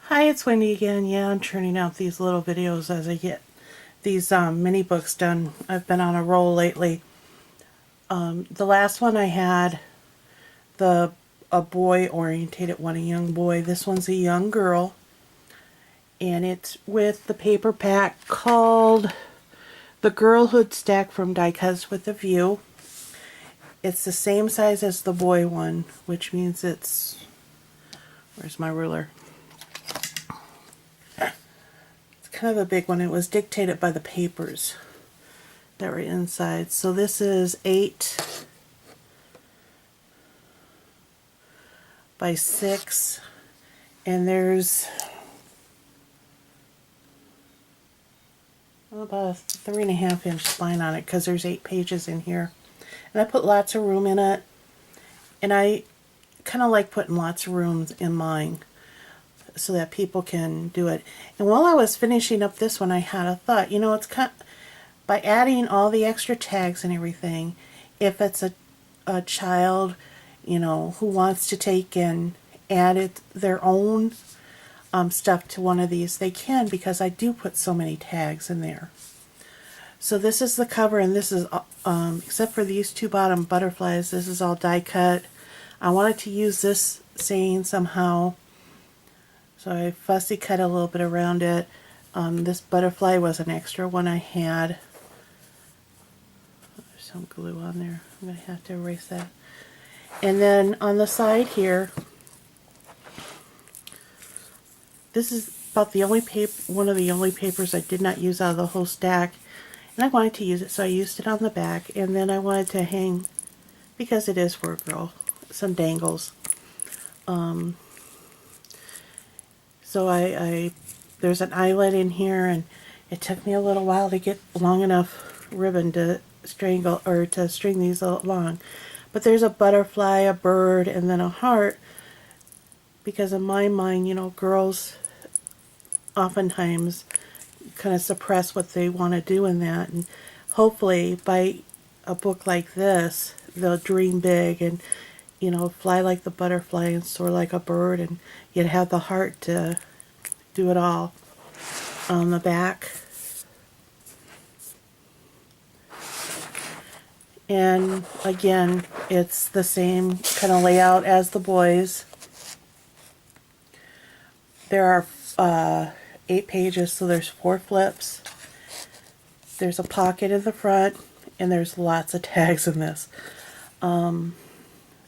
Hi, it's Wendy again. Yeah, I'm churning out these little videos as I get these mini books done. I've been on a roll lately. The last one I had, a boy orientated one, a young boy. This one's a young girl, and it's with the paper pack called The Girlhood Stack from Die Cuts with a View. It's the same size as the boy one, which means it's, where's my ruler? Kind of a big one. It was dictated by the papers that were inside. So this is 8 by 6, and there's about a 3.5-inch spine on it because there's 8 pages in here. And I put lots of room in it, and I kind of like putting lots of rooms in mine so that people can do it. And while I was finishing up this one, I had a thought. You know, it's kind of, by adding all the extra tags and everything, if it's a child, you know, who wants to take and add their own stuff to one of these, they can, because I do put so many tags in there. So this is the cover, and this is, except for these two bottom butterflies, this is all die cut. I wanted to use this saying somehow, so I fussy cut a little bit around it. This butterfly was an extra one I had. There's some glue on there. I'm going to have to erase that. And then on the side here, this is about the only one of the only papers I did not use out of the whole stack. And I wanted to use it, so I used it on the back. And then I wanted to hang, because it is for a girl, some dangles. So there's an eyelet in here, and it took me a little while to get long enough ribbon to strangle or to string these along. But there's a butterfly, a bird, and then a heart, because in my mind, you know, girls oftentimes kind of suppress what they want to do in that, and hopefully by a book like this, they'll dream big and, you know, fly like the butterfly and soar like a bird, and yet have the heart to do it all. On the back, and again, it's the same kind of layout as the boys. There are 8 pages, so there's 4 flips. There's a pocket in the front, and there's lots of tags in this.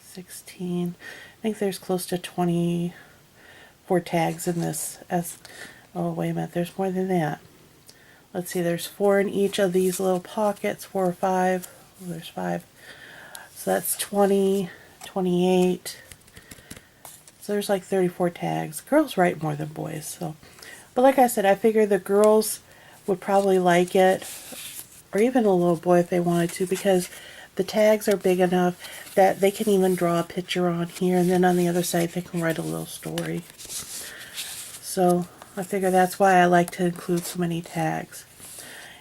16, I think there's close to 24 tags in this. Oh, wait a minute, there's more than that. Let's see, there's 4 in each of these little pockets, 4 or 5. Oh, there's 5. So that's 20, 28. So there's like 34 tags. Girls write more than boys, so. But like I said, I figured the girls would probably like it, or even a little boy if they wanted to, because the tags are big enough that they can even draw a picture on here, and then on the other side they can write a little story. So I figure that's why I like to include so many tags.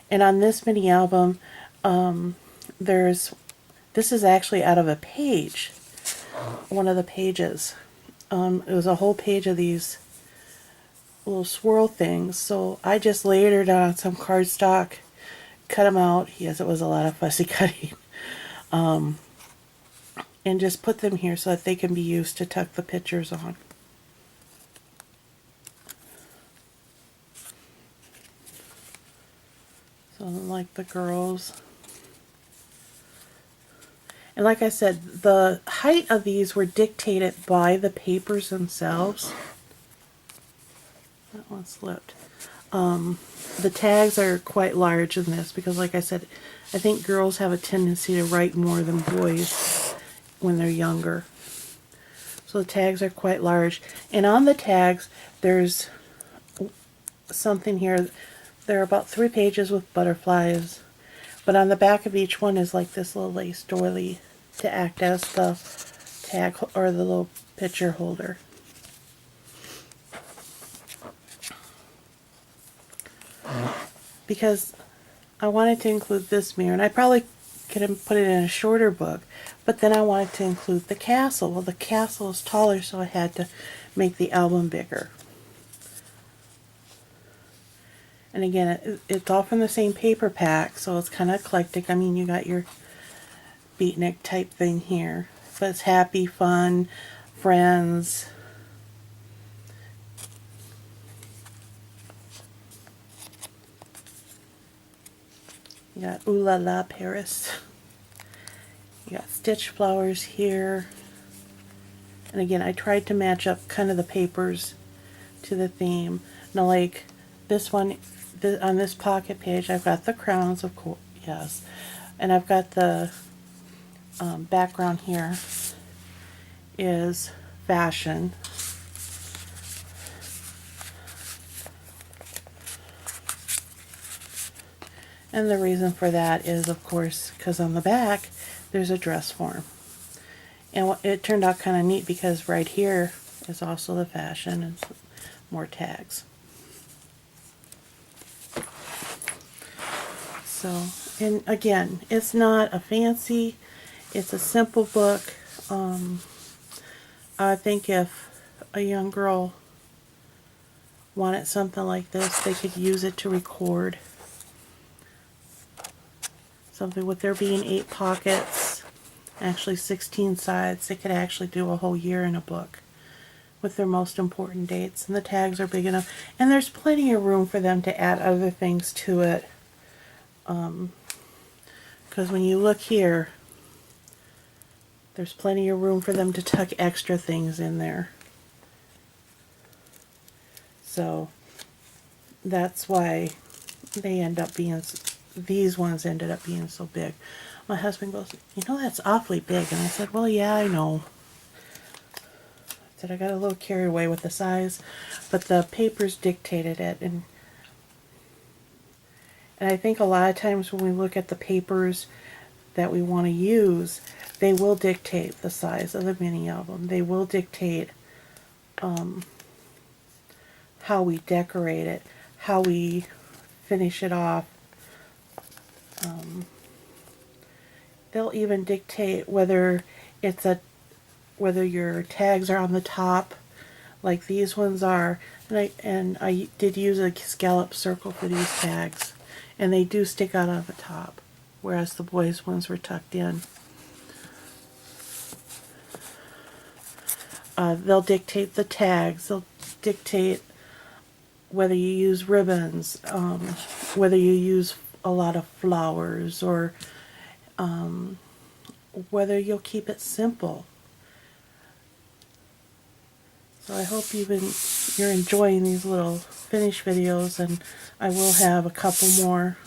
And on this mini album, this is actually out of a page, one of the pages. It was a whole page of these little swirl things, so I just layered it on some cardstock, cut them out. Yes, it was a lot of fussy cutting. And just put them here so that they can be used to tuck the pictures on. So like the girls. And like I said, the height of these were dictated by the papers themselves. That one slipped. The tags are quite large in this because, like I said, I think girls have a tendency to write more than boys when they're younger. So the tags are quite large. And on the tags, there's something here. There are about 3 pages with butterflies. But on the back of each one is like this little lace doily to act as the tag or the little picture holder. Because I wanted to include this mirror, and I probably could have put it in a shorter book, but then I wanted to include the castle. Well, the castle is taller, so I had to make the album bigger. And again, it's all from the same paper pack, so it's kind of eclectic. I mean, you got your beatnik type thing here, but it's happy, fun, friends. You got Ooh La La Paris. You got stitch flowers here. And again, I tried to match up kind of the papers to the theme. Now, like this one, on this pocket page, I've got the crowns, of course, yes. And I've got the background here is fashion. And the reason for that is, of course, because on the back, there's a dress form. And it turned out kind of neat because right here is also the fashion and more tags. So, and again, it's not a fancy, it's a simple book. I think if a young girl wanted something like this, they could use it to record. Something with there being 8 pockets, actually 16 sides, they could actually do a whole year in a book with their most important dates, and the tags are big enough, and there's plenty of room for them to add other things to it, because when you look here, there's plenty of room for them to tuck extra things in there. So that's why they end up being, these ones ended up being so big. My husband goes, you know, that's awfully big. And I said, well, yeah, I know. I said, I got a little carried away with the size, but the papers dictated it. And I think a lot of times when we look at the papers that we want to use, they will dictate the size of the mini album. They will dictate how we decorate it, how we finish it off. They'll even dictate whether whether your tags are on the top, like these ones are. And I did use a scallop circle for these tags, and they do stick out on the top, whereas the boys' ones were tucked in. They'll dictate the tags. They'll dictate whether you use ribbons, whether you use a lot of flowers, or whether you'll keep it simple. So I hope you're enjoying these little finish videos, and I will have a couple more.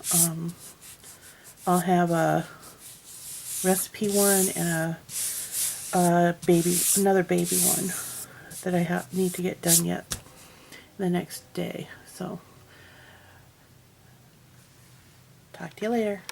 I'll have a recipe one and another baby one that I need to get done yet the next day. So talk to you later.